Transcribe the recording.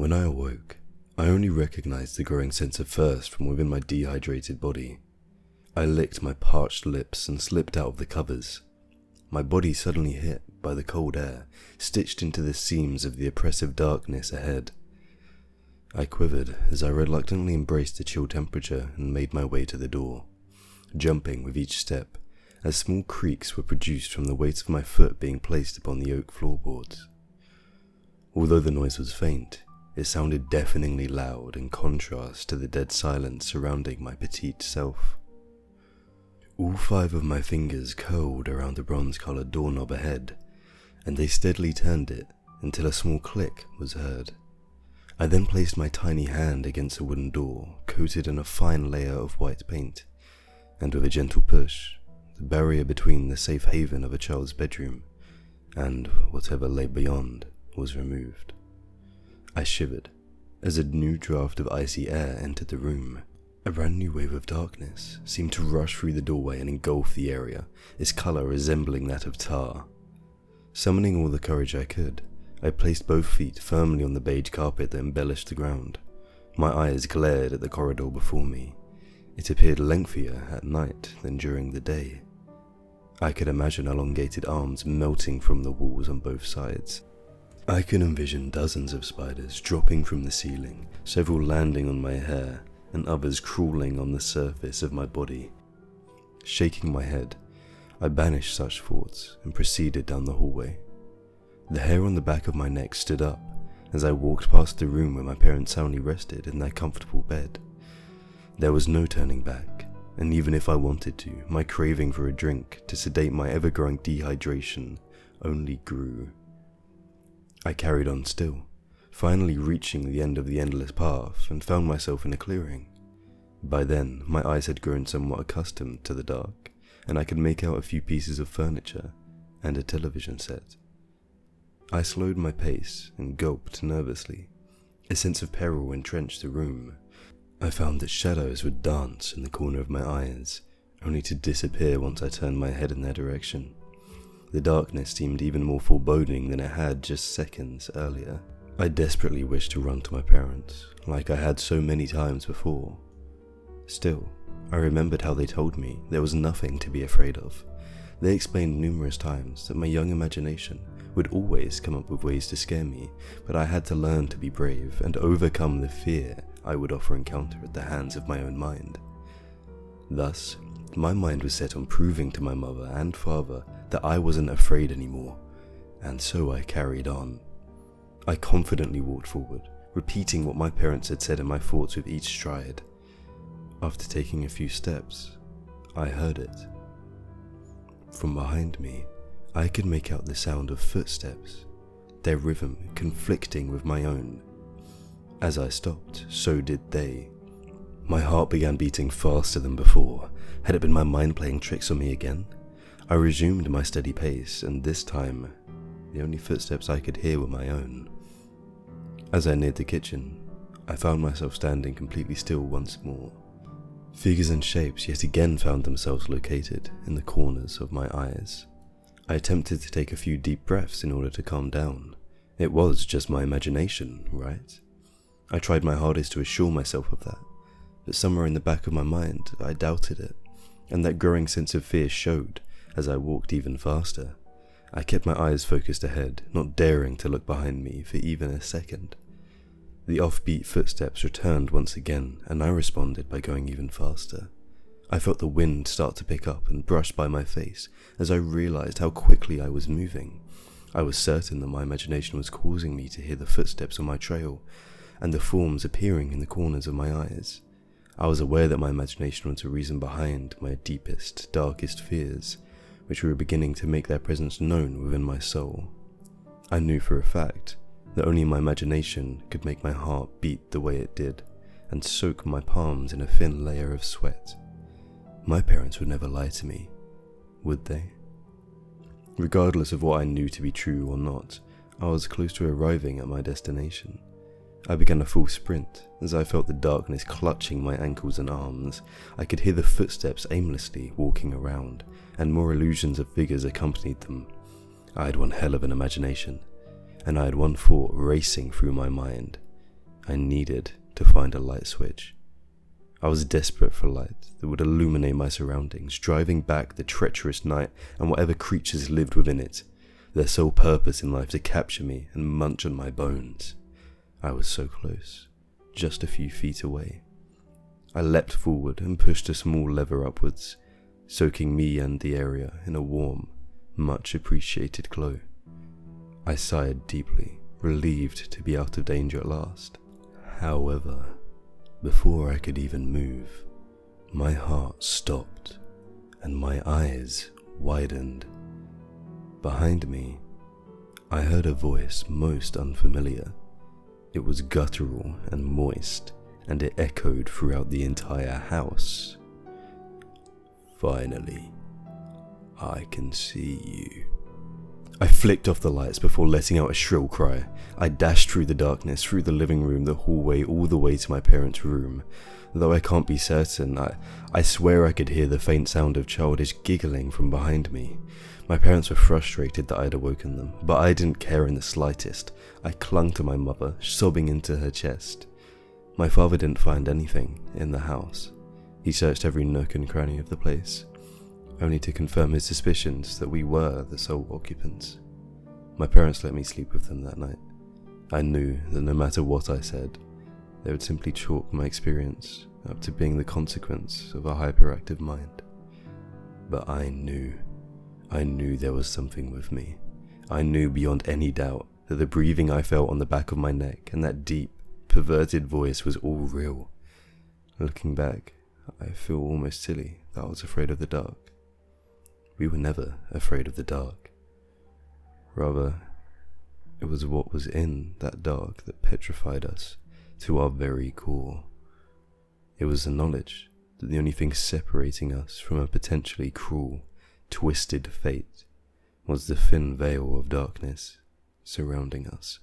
When I awoke, I only recognized the growing sense of thirst from within my dehydrated body. I licked my parched lips and slipped out of the covers. My body suddenly hit by the cold air, stitched into the seams of the oppressive darkness ahead. I quivered as I reluctantly embraced the chill temperature and made my way to the door, jumping with each step, as small creaks were produced from the weight of my foot being placed upon the oak floorboards. Although the noise was faint, it sounded deafeningly loud in contrast to the dead silence surrounding my petite self. All 5 of my fingers curled around the bronze-colored doorknob ahead, and they steadily turned it until a small click was heard. I then placed my tiny hand against a wooden door coated in a fine layer of white paint, and with a gentle push, the barrier between the safe haven of a child's bedroom and whatever lay beyond was removed. I shivered as a new draft of icy air entered the room. A brand new wave of darkness seemed to rush through the doorway and engulf the area, its color resembling that of tar. Summoning all the courage I could, I placed both feet firmly on the beige carpet that embellished the ground. My eyes glared at the corridor before me. It appeared lengthier at night than during the day. I could imagine elongated arms melting from the walls on both sides. I could envision dozens of spiders dropping from the ceiling, several landing on my hair, and others crawling on the surface of my body. Shaking my head, I banished such thoughts and proceeded down the hallway. The hair on the back of my neck stood up as I walked past the room where my parents soundly rested in their comfortable bed. There was no turning back, and even if I wanted to, my craving for a drink to sedate my ever-growing dehydration only grew. I carried on still, finally reaching the end of the endless path and found myself in a clearing. By then, my eyes had grown somewhat accustomed to the dark, and I could make out a few pieces of furniture and a television set. I slowed my pace and gulped nervously. A sense of peril entrenched the room. I found that shadows would dance in the corner of my eyes, only to disappear once I turned my head in their direction. The darkness seemed even more foreboding than it had just seconds earlier. I desperately wished to run to my parents, like I had so many times before. Still, I remembered how they told me there was nothing to be afraid of. They explained numerous times that my young imagination would always come up with ways to scare me, but I had to learn to be brave and overcome the fear I would often encounter at the hands of my own mind. Thus, my mind was set on proving to my mother and father that I wasn't afraid anymore, and so I carried on. I confidently walked forward, repeating what my parents had said in my thoughts with each stride. After taking a few steps, I heard it. From behind me, I could make out the sound of footsteps, their rhythm conflicting with my own. As I stopped, so did they. My heart began beating faster than before. Had it been my mind playing tricks on me again? I resumed my steady pace, and this time, the only footsteps I could hear were my own. As I neared the kitchen, I found myself standing completely still once more. Figures and shapes yet again found themselves located in the corners of my eyes. I attempted to take a few deep breaths in order to calm down. It was just my imagination, right? I tried my hardest to assure myself of that, but somewhere in the back of my mind I doubted it, and that growing sense of fear showed as I walked even faster. I kept my eyes focused ahead, not daring to look behind me for even a second. The offbeat footsteps returned once again, and I responded by going even faster. I felt the wind start to pick up and brush by my face as I realized how quickly I was moving. I was certain that my imagination was causing me to hear the footsteps on my trail, and the forms appearing in the corners of my eyes. I was aware that my imagination was the reason behind my deepest, darkest fears, which were beginning to make their presence known within my soul. I knew for a fact that only my imagination could make my heart beat the way it did, and soak my palms in a thin layer of sweat. My parents would never lie to me, would they? Regardless of what I knew to be true or not, I was close to arriving at my destination. I began a full sprint as I felt the darkness clutching my ankles and arms. I could hear the footsteps aimlessly walking around, and more illusions of figures accompanied them. I had one hell of an imagination, and I had one thought racing through my mind. I needed to find a light switch. I was desperate for light that would illuminate my surroundings, driving back the treacherous night and whatever creatures lived within it, their sole purpose in life to capture me and munch on my bones. I was so close, just a few feet away. I leapt forward and pushed a small lever upwards, soaking me and the area in a warm, much appreciated glow. I sighed deeply, relieved to be out of danger at last. However, before I could even move, my heart stopped and my eyes widened. Behind me, I heard a voice most unfamiliar. It was guttural and moist, and it echoed throughout the entire house. "Finally, I can see you." I flicked off the lights before letting out a shrill cry. I dashed through the darkness, through the living room, the hallway, all the way to my parents' room. Though I can't be certain, I swear I could hear the faint sound of childish giggling from behind me. My parents were frustrated that I had awoken them, but I didn't care in the slightest. I clung to my mother, sobbing into her chest. My father didn't find anything in the house. He searched every nook and cranny of the place, only to confirm his suspicions that we were the sole occupants. My parents let me sleep with them that night. I knew that no matter what I said, they would simply chalk my experience up to being the consequence of a hyperactive mind. But I knew there was something with me. I knew beyond any doubt that the breathing I felt on the back of my neck and that deep, perverted voice was all real. Looking back, I feel almost silly that I was afraid of the dark. We were never afraid of the dark. Rather, it was what was in that dark that petrified us to our very core. It was the knowledge that the only thing separating us from a potentially cruel, twisted fate was the thin veil of darkness surrounding us.